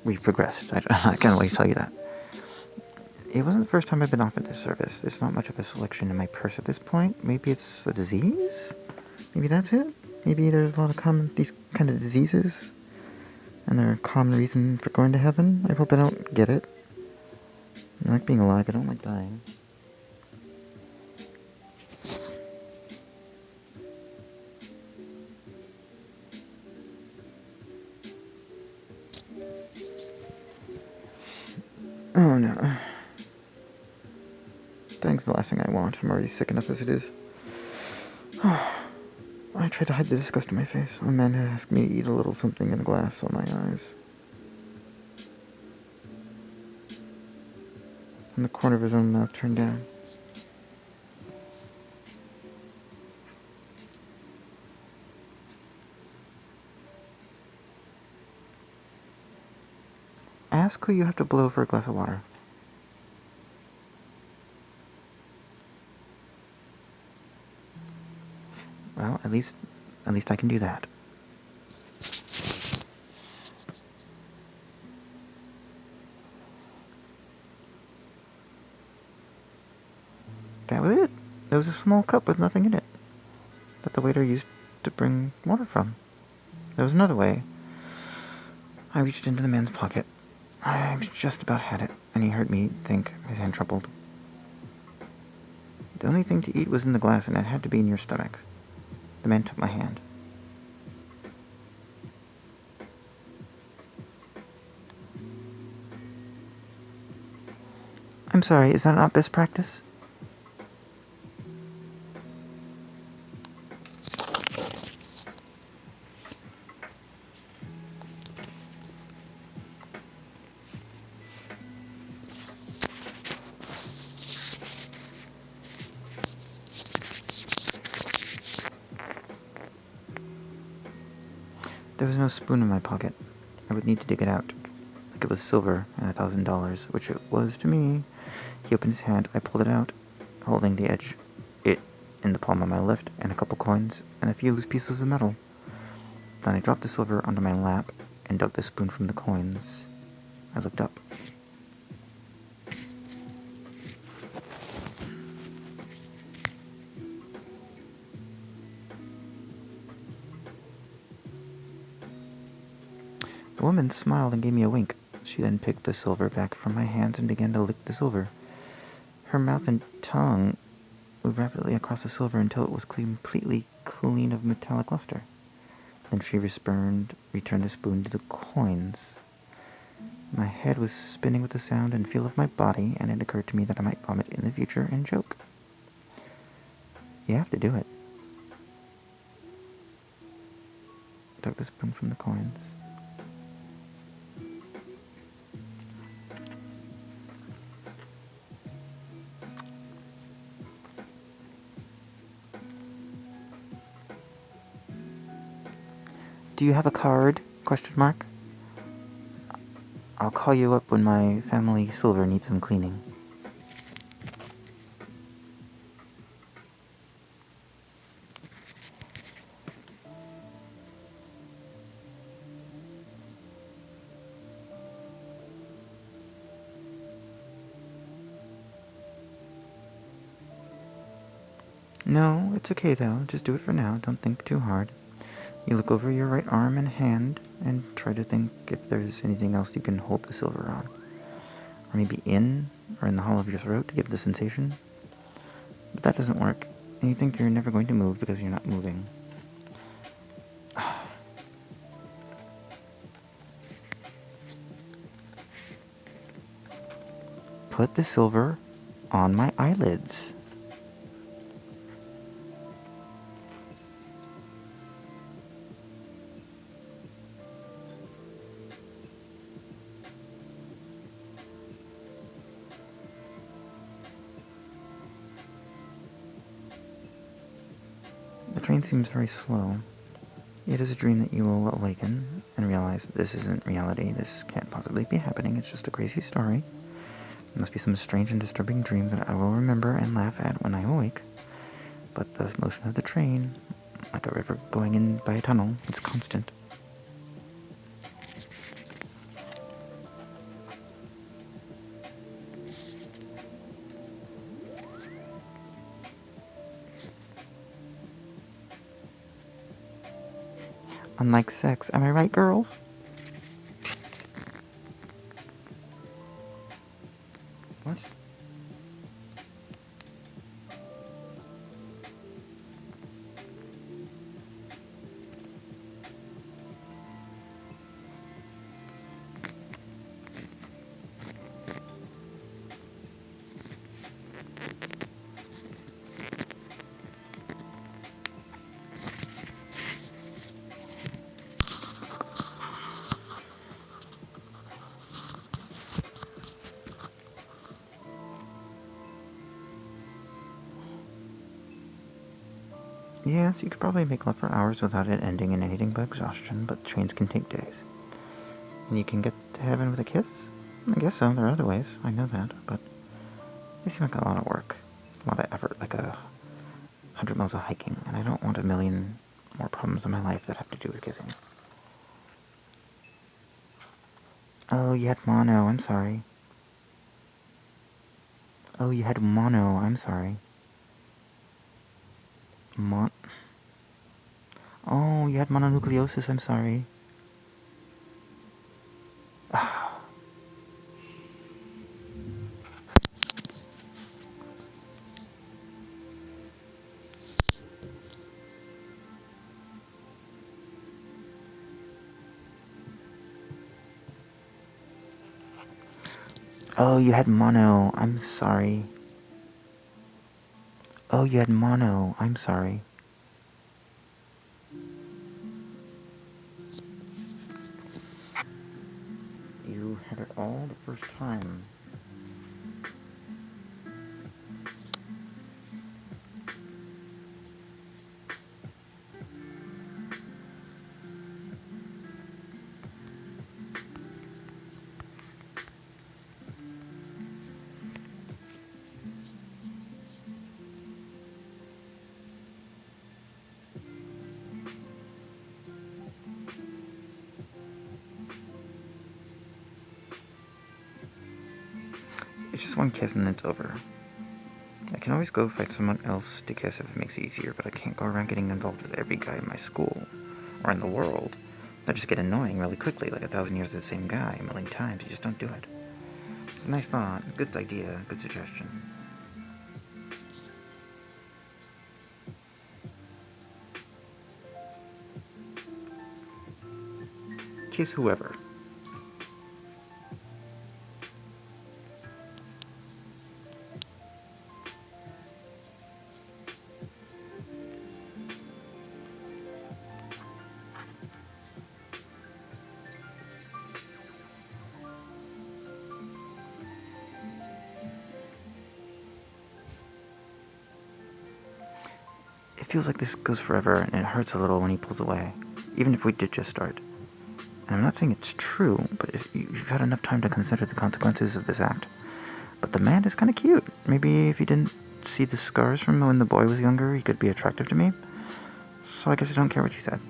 We've progressed. I can't always tell you that. It wasn't the first time I've been offered this service. There's not much of a selection in my purse at this point. Maybe it's a disease? Maybe that's it? Maybe there's a lot of these kind of diseases, and they're a common reason for going to heaven? I hope I don't get it. I like being alive, I don't like dying. Oh no. Dying's the last thing I want. I'm already sick enough as it is. I tried to hide the disgust on my face. A man had asked me to eat a little something in a glass on my eyes. And the corner of his own mouth turned down. Ask who you have to blow for a glass of water. Well, at least I can do that. That was it. There was a small cup with nothing in it that the waiter used to bring water from. There was another way. I reached into the man's pocket. I just about had it, and he heard me think, his hand troubled. The only thing to eat was in the glass, and it had to be in your stomach. The man took my hand. I'm sorry, is that not best practice? There was no spoon in my pocket. I would need to dig it out. Like it was silver and $1,000, which it was to me. He opened his hand. I pulled it out, holding the edge, it in the palm of my left, and a couple coins, and a few loose pieces of metal. Then I dropped the silver onto my lap and dug the spoon from the coins. I looked up. The woman smiled and gave me a wink. She then picked the silver back from my hands and began to lick the silver. Her mouth and tongue moved rapidly across the silver until it was completely clean of metallic luster. Then she returned the spoon to the coins. My head was spinning with the sound and feel of my body, and it occurred to me that I might vomit in the future and joke. You have to do it. I took the spoon from the coins. Do you have a card? ? I'll call you up when my family silver needs some cleaning. No, it's okay though. Just do it for now. Don't think too hard. You look over your right arm and hand and try to think if there's anything else you can hold the silver on. Or maybe in or in the hollow of your throat to give the sensation. But that doesn't work, and you think you're never going to move because you're not moving. Put the silver on my eyelids. The train seems very slow. It is a dream that you will awaken and realize that this isn't reality. This can't possibly be happening. It's just a crazy story. It must be some strange and disturbing dream that I will remember and laugh at when I awake. But the motion of the train, like a river going in by a tunnel, it's constant. Unlike sex, am I right, girls? What? Yes, you could probably make love for hours without it ending in anything but exhaustion, but trains can take days. And you can get to heaven with a kiss? I guess so, there are other ways, I know that, but they seem like a lot of work. A lot of effort, like 100 miles of hiking, and I don't want a million more problems in my life that have to do with kissing. Oh, you had mono, I'm sorry. Oh, you had mono, I'm sorry. Oh, you had mononucleosis, I'm sorry. Oh, you had mono, I'm sorry. Oh, you had mono, I'm sorry. You had it all the first time. It's just one kiss and then it's over. I can always go find someone else to kiss if it makes it easier, but I can't go around getting involved with every guy in my school, or in the world. That just get annoying really quickly, like 1,000 years of the same guy, a million times. You just don't do it. It's a nice thought, good idea, good suggestion. Kiss whoever. It feels like this goes forever, and it hurts a little when he pulls away, even if we did just start. And I'm not saying it's true, but if you've had enough time to consider the consequences of this act. But the man is kind of cute. Maybe if he didn't see the scars from when the boy was younger, he could be attractive to me. So I guess I don't care what you said.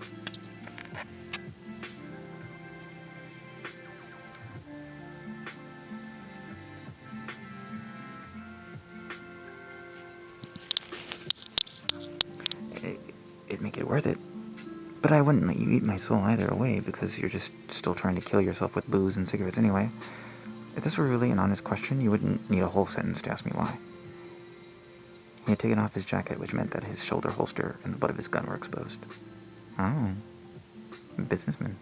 It'd make it worth it. But I wouldn't let you eat my soul either way, because you're just still trying to kill yourself with booze and cigarettes anyway. If this were really an honest question, you wouldn't need a whole sentence to ask me why. He had taken off his jacket, which meant that his shoulder holster and the butt of his gun were exposed. Oh. Businessman.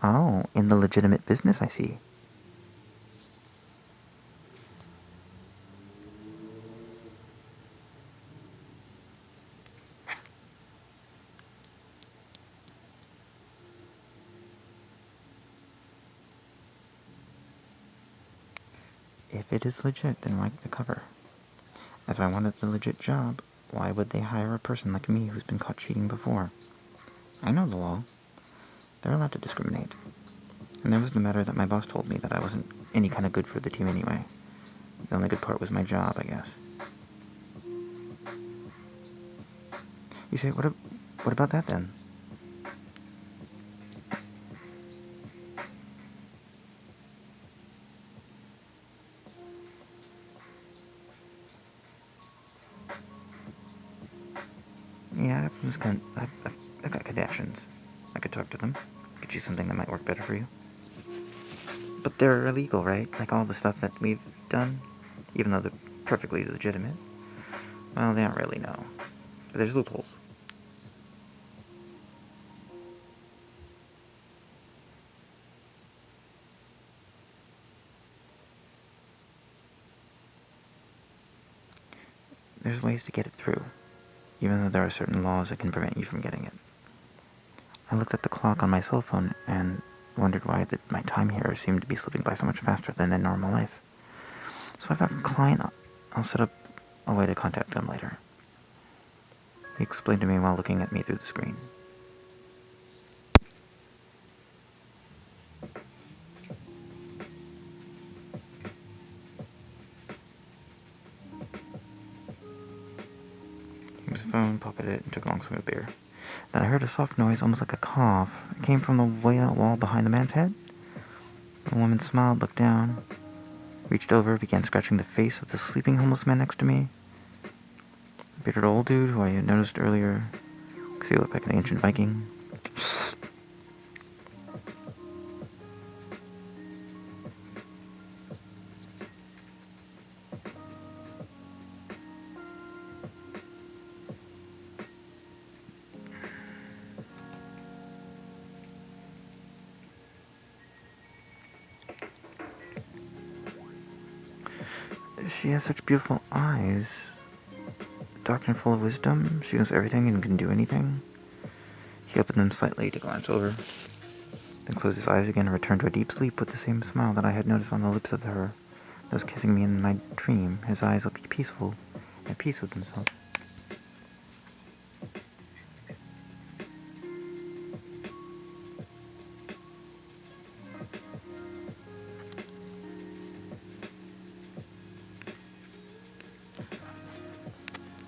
Oh, in the legitimate business, I see. If it is legit, then why the cover? If I wanted the legit job, why would they hire a person like me who's been caught cheating before? I know the law. They're allowed to discriminate. And there was the matter that my boss told me that I wasn't any kind of good for the team anyway. The only good part was my job, I guess. You say, what about that then? Yeah, I've got connections. I could talk to them. Get you something that might work better for you. But they're illegal, right? Like all the stuff that we've done? Even though they're perfectly legitimate. Well, they don't really know. But there's loopholes. There's ways to get it through, even though there are certain laws that can prevent you from getting it. I looked at the clock on my cell phone and wondered why my time here seemed to be slipping by so much faster than in normal life. So if I have a client, I'll set up a way to contact them later. He explained to me while looking at me through the screen. He was phone, pocketed it, and took a long swig of beer. Then I heard a soft noise, almost like a cough. It came from the wall behind the man's head. The woman smiled, looked down, reached over, began scratching the face of the sleeping homeless man next to me. A bearded old dude who I had noticed earlier, because he looked like an ancient Viking. She has such beautiful eyes. Dark and full of wisdom. She knows everything and can do anything. He opened them slightly to glance over, then closed his eyes again and returned to a deep sleep with the same smile that I had noticed on the lips of her that was kissing me in my dream. His eyes looked peaceful, at peace with himself.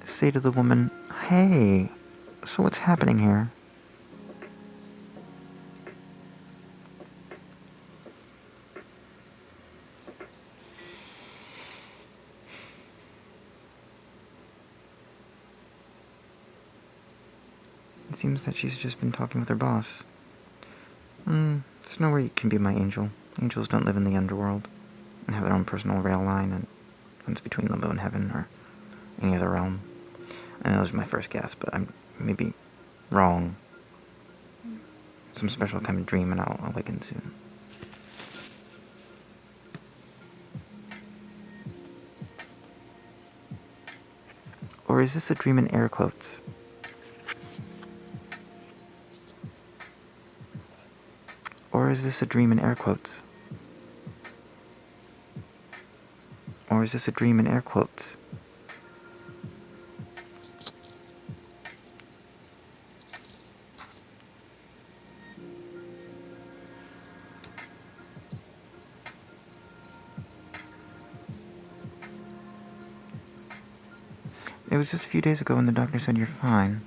Say to the woman, "Hey, so what's happening here?" It seems that she's just been talking with her boss. There's nowhere you can be my angel. Angels don't live in the underworld and have their own personal rail line and runs between limbo and heaven or any other realm. I know this is my first guess, but I'm maybe wrong. Some special kind of dream, and I'll awaken soon. Or is this a dream in air quotes? Or is this a dream in air quotes? Or is this a dream in air quotes? It was just a few days ago when the doctor said you're fine.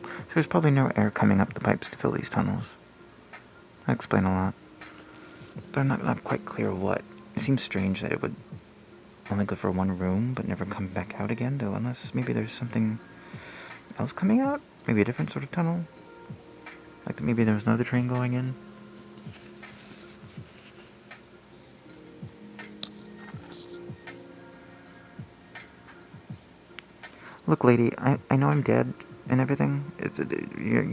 So there's probably no air coming up the pipes to fill these tunnels. That explain a lot. But I'm not quite clear what. It seems strange that it would only go for one room, but never come back out again, though, unless maybe there's something else coming out? Maybe a different sort of tunnel? Like maybe there was another train going in? Look, lady, I know I'm dead and everything.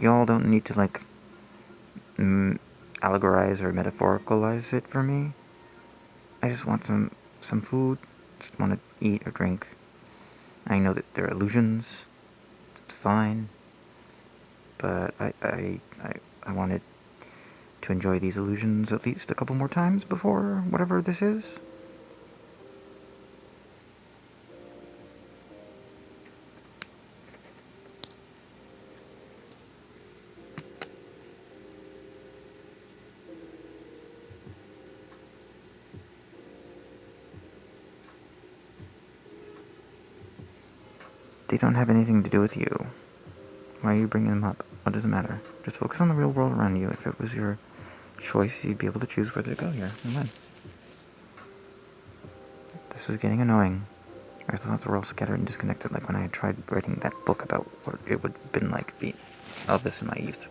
Y'all don't need to, like, allegorize or metaphoricalize it for me. I just want some food. Just want to eat or drink. I know that they're illusions. It's fine. But I wanted to enjoy these illusions at least a couple more times before whatever this is. They don't have anything to do with you. Why are you bringing them up? What does it matter? Just focus on the real world around you. If it was your choice, you'd be able to choose whether to go here and when. This was getting annoying. My thoughts were all scattered and disconnected, like when I had tried writing that book about what it would have been like being Elvis in my youth.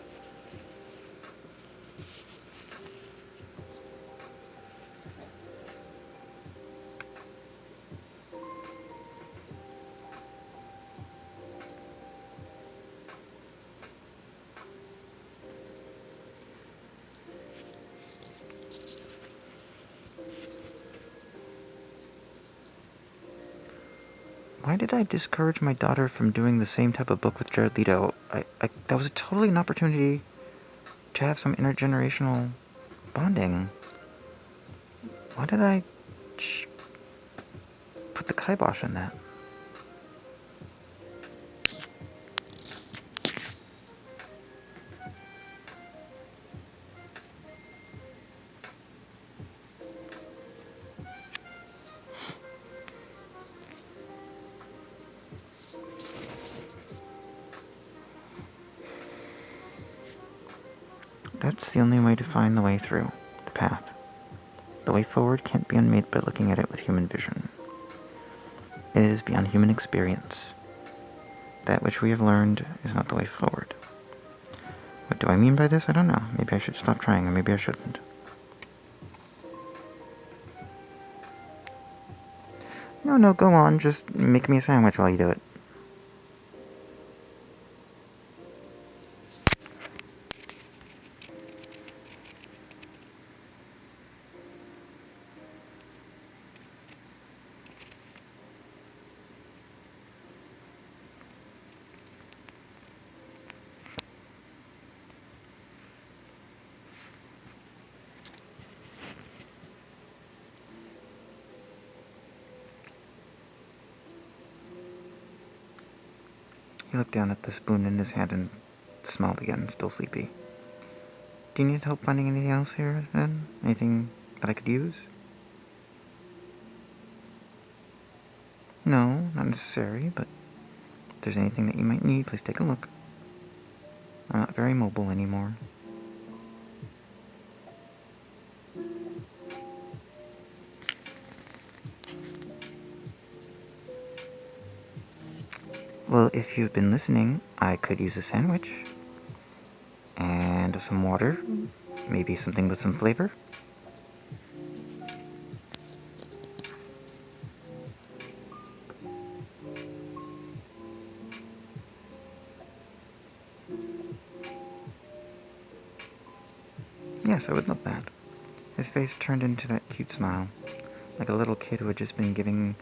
Why did I discourage my daughter from doing the same type of book with Jared Leto? That was totally an opportunity to have some intergenerational bonding. Why did I put the kibosh in that? That's the only way to find the way through, the path. The way forward can't be unmade by looking at it with human vision. It is beyond human experience. That which we have learned is not the way forward. What do I mean by this? I don't know. Maybe I should stop trying, or maybe I shouldn't. No, go on. Just make me a sandwich while you do it. He looked down at the spoon in his hand and smiled again, still sleepy. Do you need help finding anything else here, then? Anything that I could use? No, not necessary, but if there's anything that you might need, please take a look. I'm not very mobile anymore. Well, if you've been listening, I could use a sandwich. And some water. Maybe something with some flavor. Yes, I would love that. His face turned into that cute smile, like a little kid who had just been giving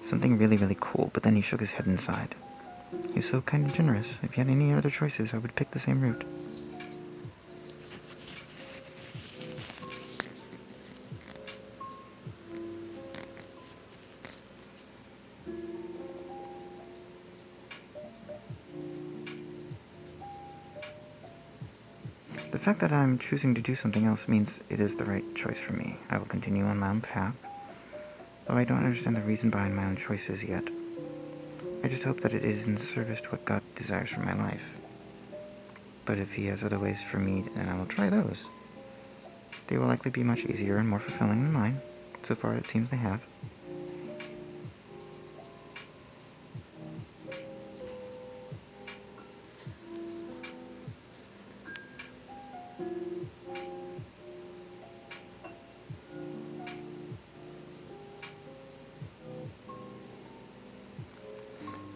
something really, really cool, but then he shook his head and sighed. He's so kind and generous. If you had any other choices, I would pick the same route. The fact that I'm choosing to do something else means it is the right choice for me. I will continue on my own path, though I don't understand the reason behind my own choices yet. I just hope that it is in service to what God desires for my life. But if He has other ways for me, then I will try those. They will likely be much easier and more fulfilling than mine. So far, it seems they have.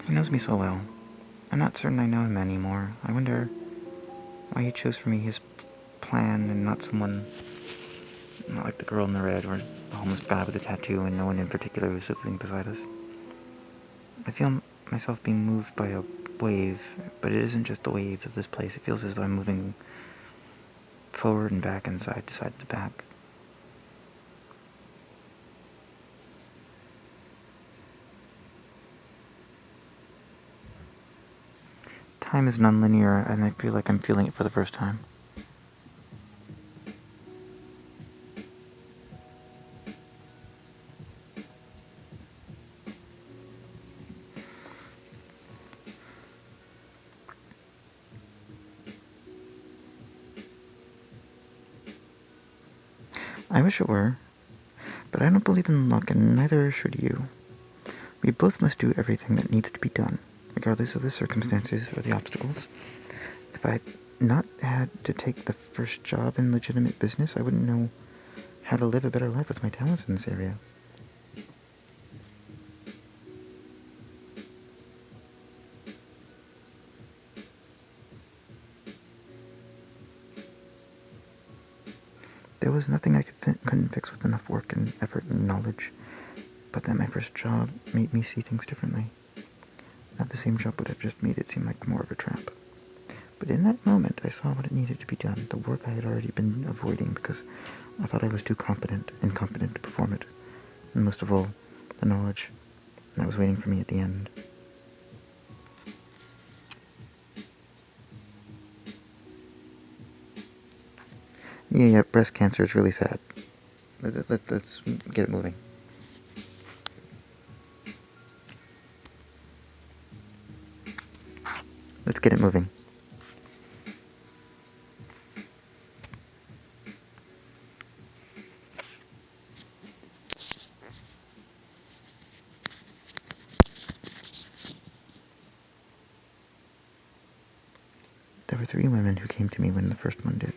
He knows me so well. I'm not certain I know him anymore. I wonder why he chose for me his plan and not someone, not like the girl in the red or the homeless guy with a tattoo and no one in particular who's sitting beside us. I feel myself being moved by a wave, but it isn't just the waves of this place. It feels as though I'm moving forward and back and side to back. Time is non-linear, and I feel like I'm feeling it for the first time. I wish it were, but I don't believe in luck, and neither should you. We both must do everything that needs to be done, regardless of the circumstances or the obstacles. If I'd not had to take the first job in legitimate business, I wouldn't know how to live a better life with my talents in this area. There was nothing I couldn't fix with enough work and effort and knowledge, but that my first job made me see things differently. Not the same job would have just made it seem like more of a trap. But in that moment, I saw what it needed to be done, the work I had already been avoiding because I thought I was too incompetent to perform it. And most of all, the knowledge that was waiting for me at the end. Yeah, breast cancer is really sad. Let's get it moving. Let's get it moving. There were 3 women who came to me when the first one did.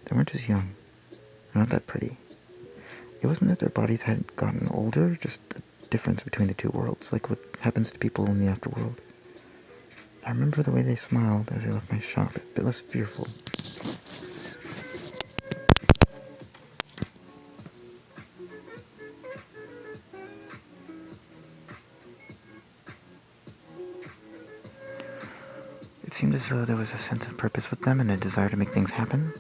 They weren't as young, or not that pretty. It wasn't that their bodies hadn't gotten older, just a difference between the 2 worlds, like what happens to people in the afterworld. I remember the way they smiled as they left my shop, a bit less fearful. It seemed as though there was a sense of purpose with them and a desire to make things happen.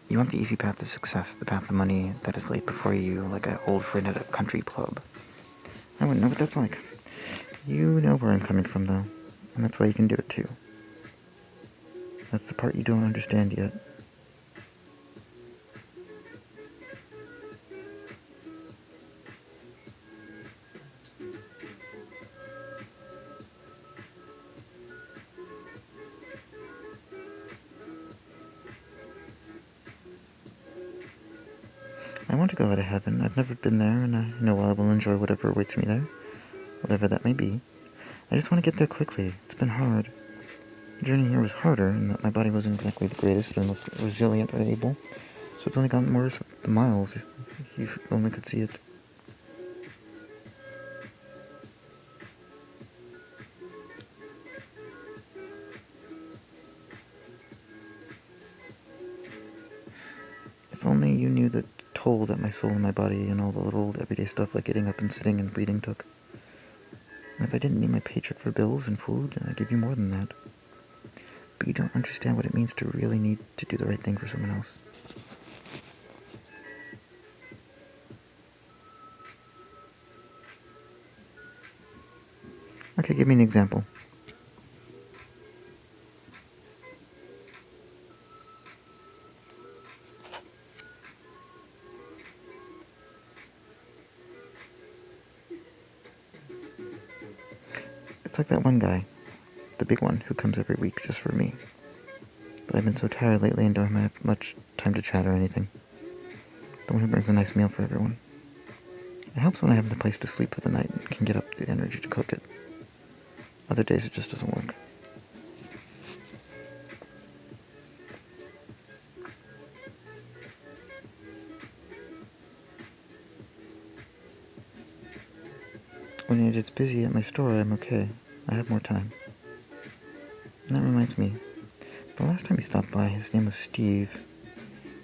You want the easy path to success, the path to money that is laid before you like an old friend at a country club. I wouldn't know what that's like. You know where I'm coming from, though, and that's why you can do it, too. That's the part you don't understand yet. I want to go to heaven. I've never been there, and I know I will enjoy whatever awaits me there, whatever that may be. I just want to get there quickly. It's been hard. The journey here was harder, in that my body wasn't exactly the greatest and most resilient or able, so it's only gotten worse with the miles, if you only could see it. If only you knew the toll that my soul and my body and all the little everyday stuff like getting up and sitting and breathing took. And if I didn't need my paycheck for bills and food, I'd give you more than that. But you don't understand what it means to really need to do the right thing for someone else. Okay, give me an example. It's like that one guy, the big one, who comes every week just for me. But I've been so tired lately and don't have much time to chat or anything. The one who brings a nice meal for everyone. It helps when I have the place to sleep for the night and can get up the energy to cook it. Other days it just doesn't work. When it gets busy at my store, I'm okay. I have more time. And that reminds me, the last time he stopped by, his name was Steve.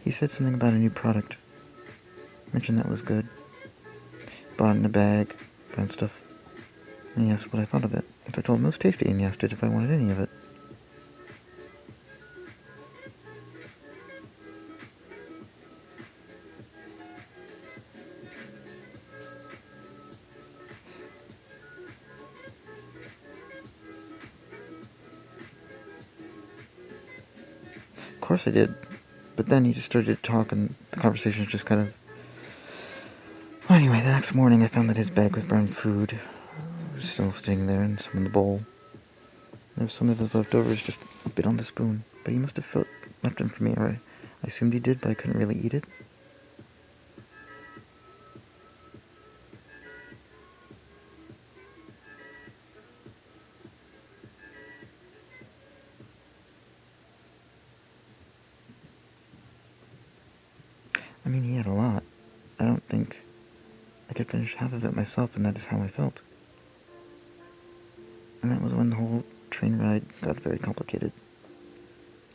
He said something about a new product. Mentioned that was good. Bought it in a bag, brown stuff. And he asked what I thought of it. I told him it was tasty, and he asked if I wanted any of it. Of course I did. But then he just started to talk, and the conversation just kind of... Well, anyway, the next morning I found that his bag with brown food was still sitting there, and some in the bowl. There was some of his leftovers just a bit on the spoon. But he must have left them for me, or I assumed he did, but I couldn't really eat it. I mean, he had a lot. I don't think I could finish half of it myself, and that is how I felt. And that was when the whole train ride got very complicated.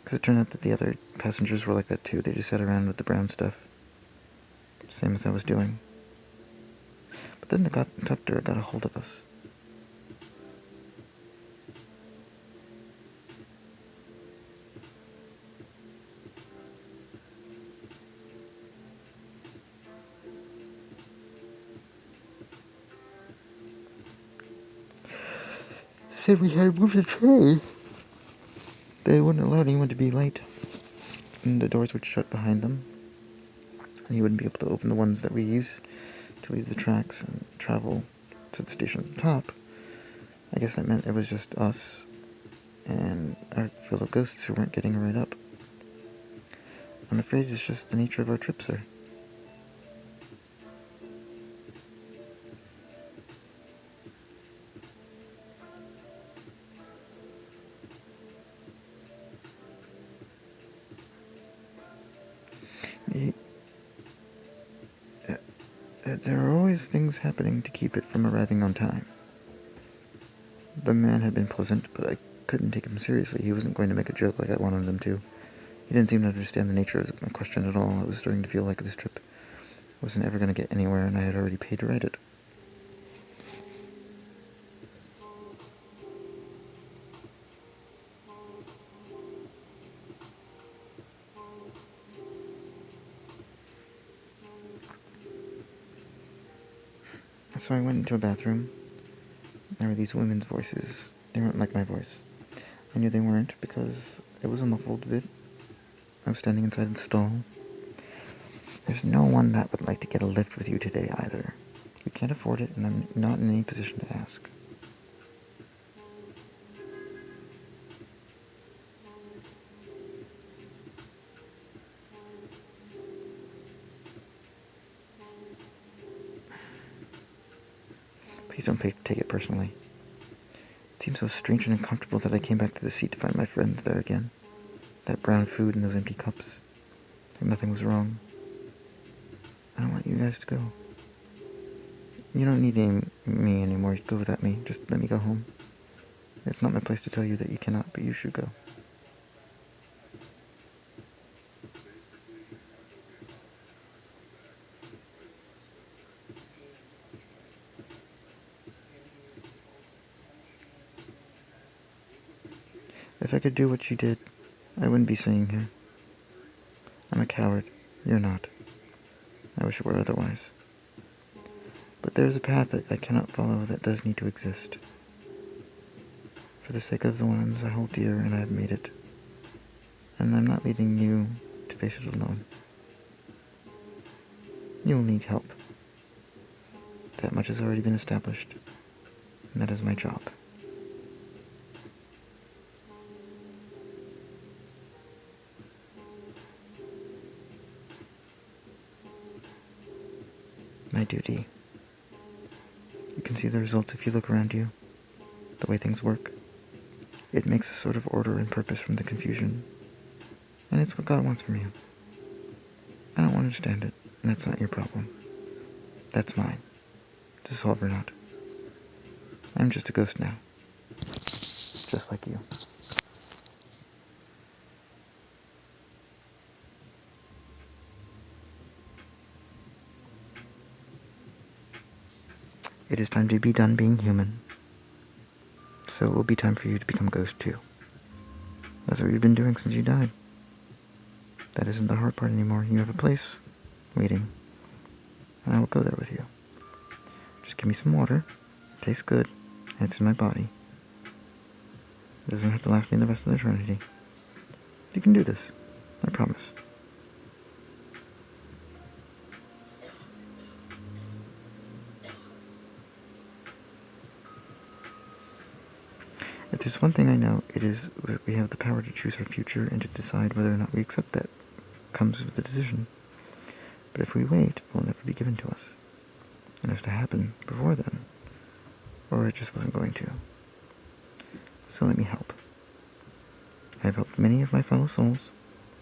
Because it turned out that the other passengers were like that too. They just sat around with the brown stuff. Same as I was doing. But then the conductor got a hold of us. Said we had to move the train. They wouldn't allow anyone to be late. And the doors would shut behind them. And you wouldn't be able to open the ones that we use to leave the tracks and travel to the station at the top. I guess that meant it was just us and our fellow ghosts who weren't getting a ride up. I'm afraid it's just the nature of our trip, sir. There are always things happening to keep it from arriving on time. The man had been pleasant, but I couldn't take him seriously. He wasn't going to make a joke like I wanted him to. He didn't seem to understand the nature of my question at all. I was starting to feel like this trip wasn't ever going to get anywhere, and I had already paid to write it. So I went into a bathroom. There were these women's voices. They weren't like my voice. I knew they weren't because it was a muffled bit. I was standing inside the stall. There's no one that would like to get a lift with you today either. We can't afford it, and I'm not in any position to ask. Please don't take it personally. It seems so strange and uncomfortable that I came back to the seat to find my friends there again. That brown food and those empty cups. Like nothing was wrong. I don't want you guys to go. You don't need me anymore. Go without me. Just let me go home. It's not my place to tell you that you cannot, but you should go. If I could do what you did, I wouldn't be sitting here. I'm a coward. You're not. I wish it were otherwise. But there's a path that I cannot follow that does need to exist. For the sake of the ones I hold dear, and I have made it. And I'm not leaving you to face it alone. You'll need help. That much has already been established. And that is my job. My duty. You can see the results if you look around you, the way things work. It makes a sort of order and purpose from the confusion, and it's what God wants from you. I don't understand it, and that's not your problem. That's mine, to solve or not. I'm just a ghost now, just like you. It is time to be done being human. So it will be time for you to become a ghost too. That's what you've been doing since you died. That isn't the hard part anymore. You have a place waiting, and I will go there with you. Just give me some water. It tastes good, and it's in my body. It doesn't have to last me the rest of the eternity. You can do this. I promise. If there's one thing I know, it is that we have the power to choose our future and to decide whether or not we accept that. Comes with the decision. But if we wait, it will never be given to us. It has to happen before then, or it just wasn't going to. So let me help. I have helped many of my fellow souls,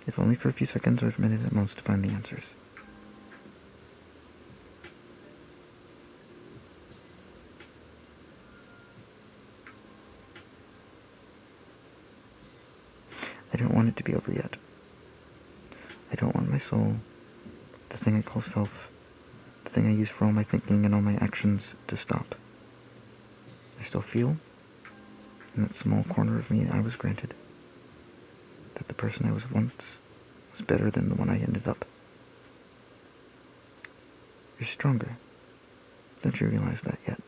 if only for a few seconds or a minute at most, to find the answers. want it to be over yet. I don't want my soul, the thing I call self, the thing I use for all my thinking and all my actions, to stop. I still feel, in that small corner of me I was granted, that the person I was once was better than the one I ended up. You're stronger. Don't you realize that yet?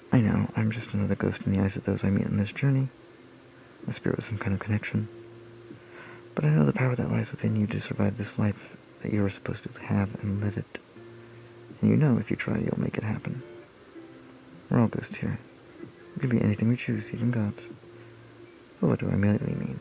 I know, I'm just another ghost in the eyes of those I meet on this journey, a spirit with some kind of connection. But I know the power that lies within you to survive this life that you are supposed to have and live it. And you know if you try, you'll make it happen. We're all ghosts here. We can be anything we choose, even gods. But what do I immediately mean?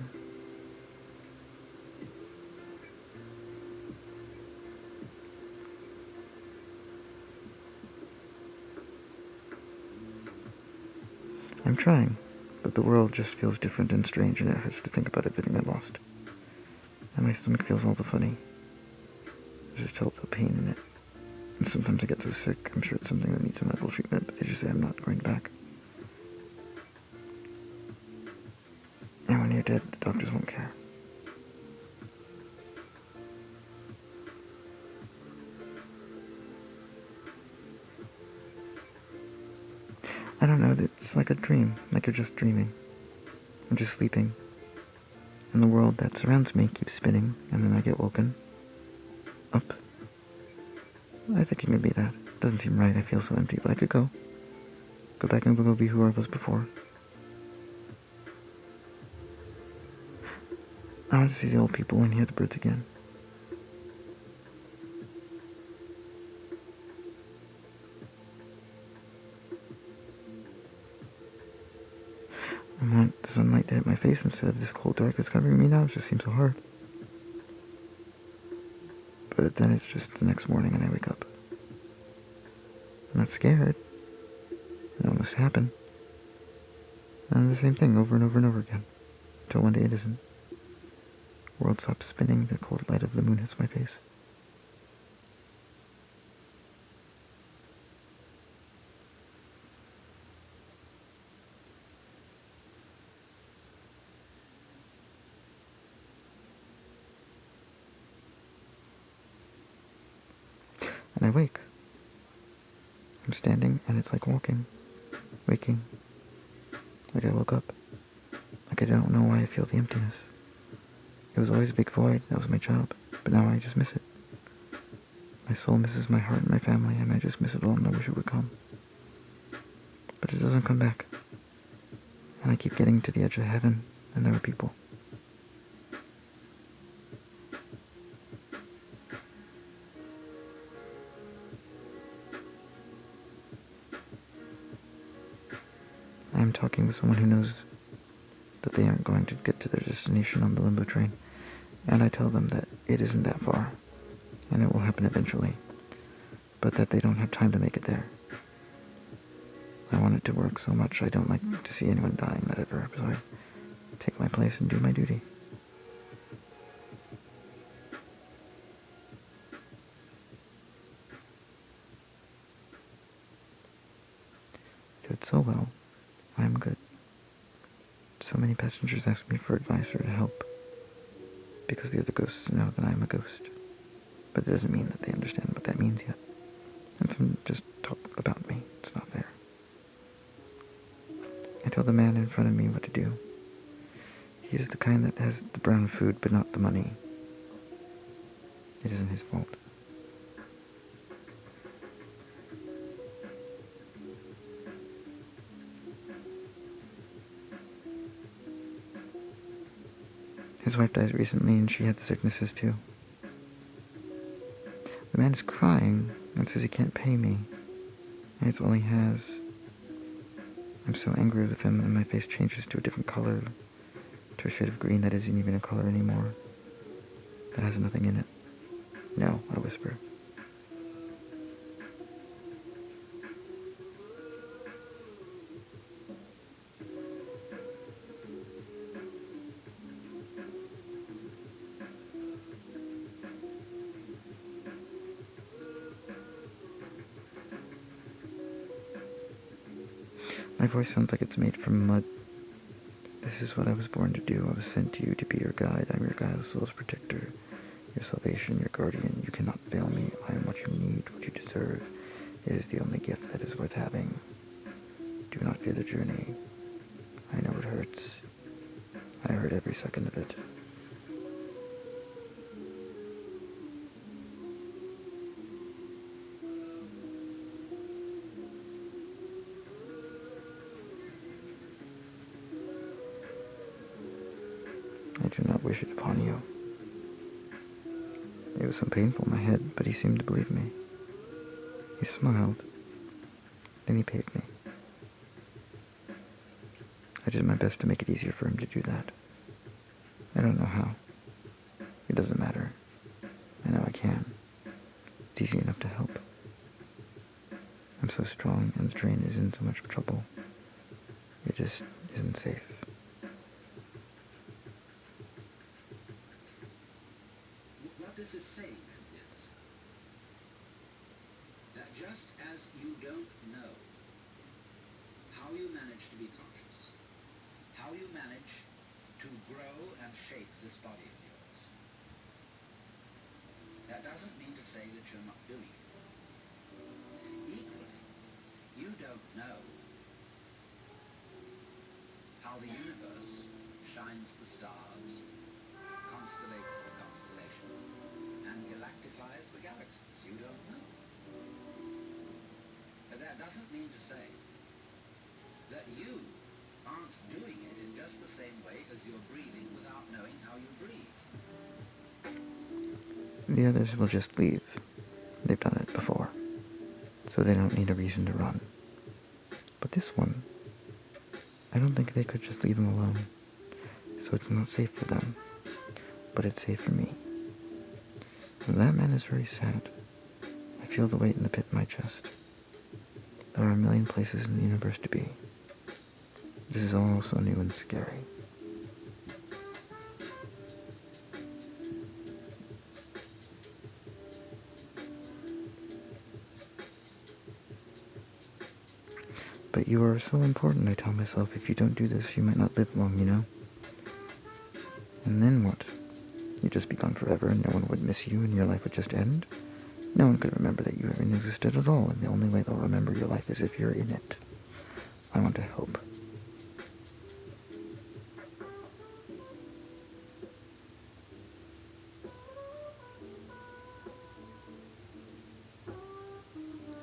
I'm trying, but the world just feels different and strange, and it hurts to think about everything I lost. And my stomach feels all the funny. There's just telltale pain in it. And sometimes I get so sick, I'm sure it's something that needs some medical treatment, but they just say I'm not going back. And when you're dead, the doctors won't care. I don't know, it's like a dream, like you're just dreaming. I'm just sleeping. And the world that surrounds me keeps spinning, and then I get woken up. I think it could be that. Doesn't seem right, I feel so empty, but I could go. Go back and go be who I was before. I want to see the old people and hear the birds again. I want the sunlight to hit my face instead of this cold dark that's covering me now. It just seems so hard. But then it's just the next morning and I wake up. I'm not scared. It almost happened. And the same thing over and over and over again. Until one day it isn't. The world stops spinning, the cold light of the moon hits my face. And I wake. I'm standing, and it's like walking, waking, like I woke up, like I don't know why I feel the emptiness. It was always a big void, that was my job, but now I just miss it. My soul misses my heart and my family, and I just miss it all, and I wish it would come. But it doesn't come back. And I keep getting to the edge of heaven, and there are people. I am talking with someone who knows that they aren't going to get to their destination on the limbo train, and I tell them that it isn't that far, and it will happen eventually, but that they don't have time to make it there. I want it to work so much I don't like to see anyone dying that ever, so I take my place and do my duty. Do it so well, I am good. So many passengers ask me for advice or to help, because the other ghosts know that I am a ghost. But it doesn't mean that they understand what that means yet. And some just talk about me. It's not fair. I tell the man in front of me what to do. He is the kind that has the brown food but not the money. It isn't his fault. His wife died recently and she had the sicknesses too. The man is crying and says he can't pay me, and it's all he has. I'm so angry with him and my face changes to a different color, to a shade of green that isn't even a color anymore, that has nothing in it. No, I whisper. My voice sounds like it's made from mud. This is what I was born to do. I was sent to you to be your guide. I'm your guide's soul's protector, your salvation, your guardian. You cannot fail me. I am what you need, what you deserve. It is the only gift that is worth having. Do not fear the journey. I know it hurts. I hurt every second of it. I do not wish it upon you. It was so painful in my head, but he seemed to believe me. He smiled. Then he paid me. I did my best to make it easier for him to do that. I don't know how. It doesn't matter. I know I can. It's easy enough to help. I'm so strong, and the train is in so much trouble. It just isn't safe. What this is saying is that just as you don't know how you manage to be conscious, how you manage to grow and shape this body of yours, that doesn't mean to say that you're not doing it. Equally, you don't know how the universe shines the stars, constellates the constellation, and galactifies the galaxies. You don't know. But that doesn't mean to say that you aren't doing it in just the same way as you're breathing without knowing how you breathe. The others will just leave. They've done it before, so they don't need a reason to run. But this one, I don't think they could just leave him alone. So it's not safe for them, but it's safe for me. That man is very sad. I feel the weight in the pit in my chest. There are a million places in the universe to be. This is all so new and scary. But you are so important, I tell myself. If you don't do this, you might not live long, you know? And then what? You'd just be gone forever and no one would miss you and your life would just end? No one could remember that you even existed at all, and the only way they'll remember your life is if you're in it. I want to help.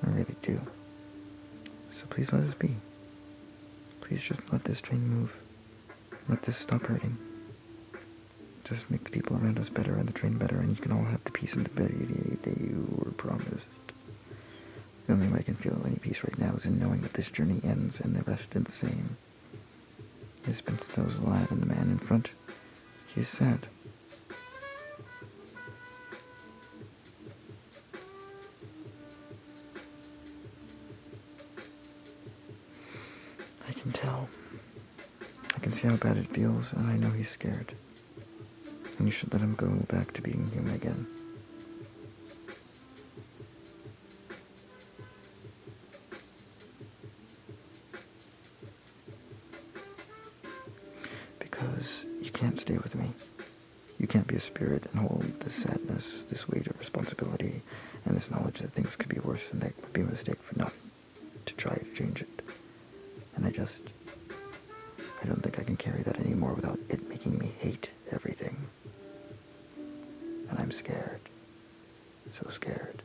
I really do. So please let us be. Please just let this train move. Let this stop hurting. Just make the people around us better and the train better, and you can all have the peace and stability that you were promised. The only way I can feel any peace right now is in knowing that this journey ends and the rest is the same. Miss Pinstow's alive, and the man in front, he is sad. I can tell. I can see how bad it feels, and I know he's scared. And you should let him go back to being human again. Because you can't stay with me. You can't be a spirit and hold this sadness, this weight of responsibility, and this knowledge that things could be worse and that would be a mistake for not to try to change it. And I don't think I can carry that anymore without it making me hate everything. And I'm scared. So scared.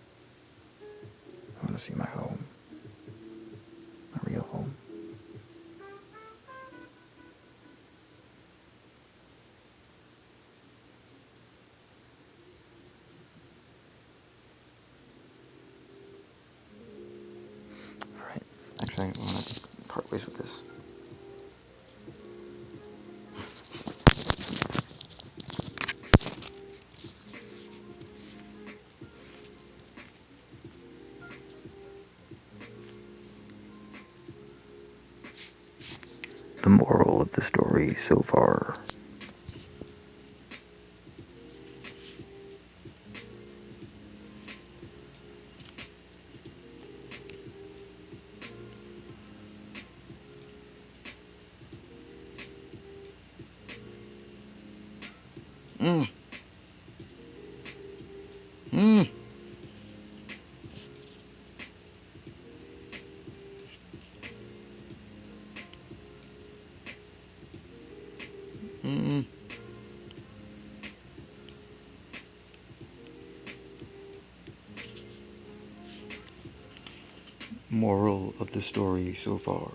I want to see my home. My real home. Alright. Actually, I want to part ways with this. The moral of the story so far. Mm. Mm. Mm. Moral of the story so far.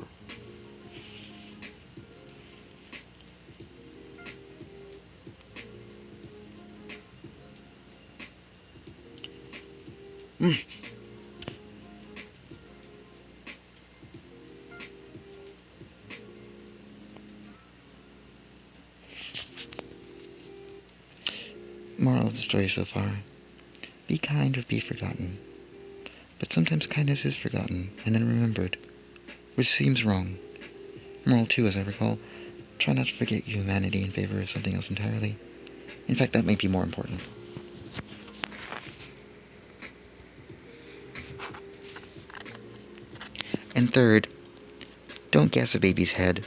Mm. Moral of the story so far. Be kind or be forgotten. But sometimes kindness is forgotten and then remembered, which seems wrong. Moral 2, as I recall, try not to forget your humanity in favor of something else entirely. In fact, that may be more important. And third, don't gas a baby's head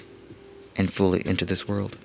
and fool it into this world.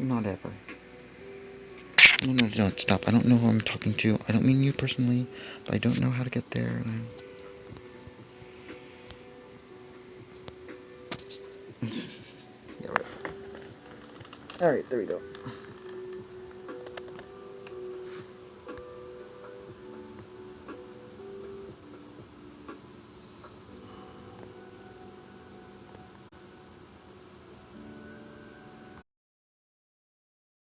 Not ever. No, stop. I don't know who I'm talking to. I don't mean you personally, but I don't know how to get there. Yeah, right. Alright, there we go.